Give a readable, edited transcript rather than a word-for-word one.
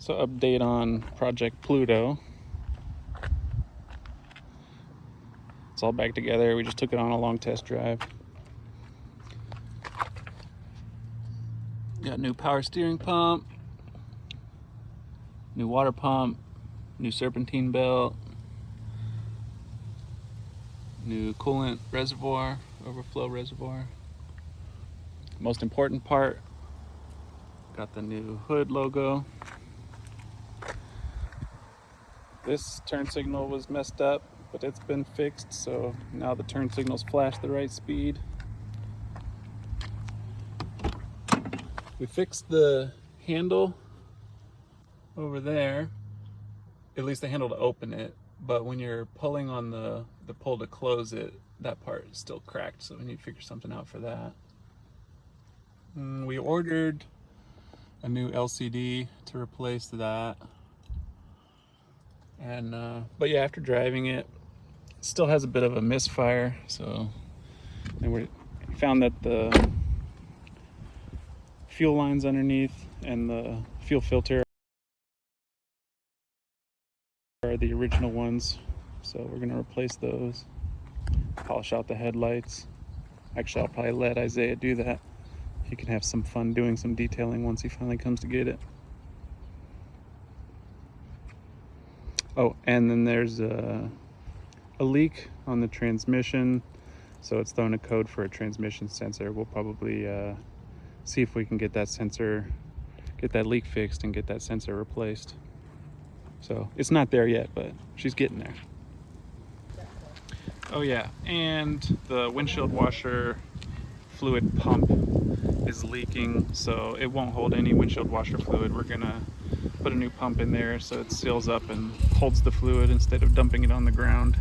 So update on Project Pluto. It's all back together. We just took it on a long test drive. Got new power steering pump, new water pump, new serpentine belt, new coolant reservoir, overflow reservoir. Most important part, got the new hood logo. This turn signal was messed up, but it's been fixed, so now the turn signals flash the right speed. We fixed the handle over there, at least the handle to open it, but when you're pulling on the pull to close it, that part is still cracked, so we need to figure something out for that. We ordered a new LCD to replace that. And but yeah, after driving it, it still has a bit of a misfire. So, and we found that the fuel lines underneath and the fuel filter are the original ones. So we're gonna replace those. Polish out the headlights. Actually, I'll probably let Isaiah do that. He can have some fun doing some detailing once he finally comes to get it. Oh, and then there's a leak on the transmission, so it's throwing a code for a transmission sensor. We'll probably see if we can get that leak fixed and get that sensor replaced. So it's not there yet, but she's getting there. Oh yeah, and the windshield washer fluid pump is leaking, so it won't hold any windshield washer fluid. We're gonna put a new pump in there so it seals up and holds the fluid instead of dumping it on the ground.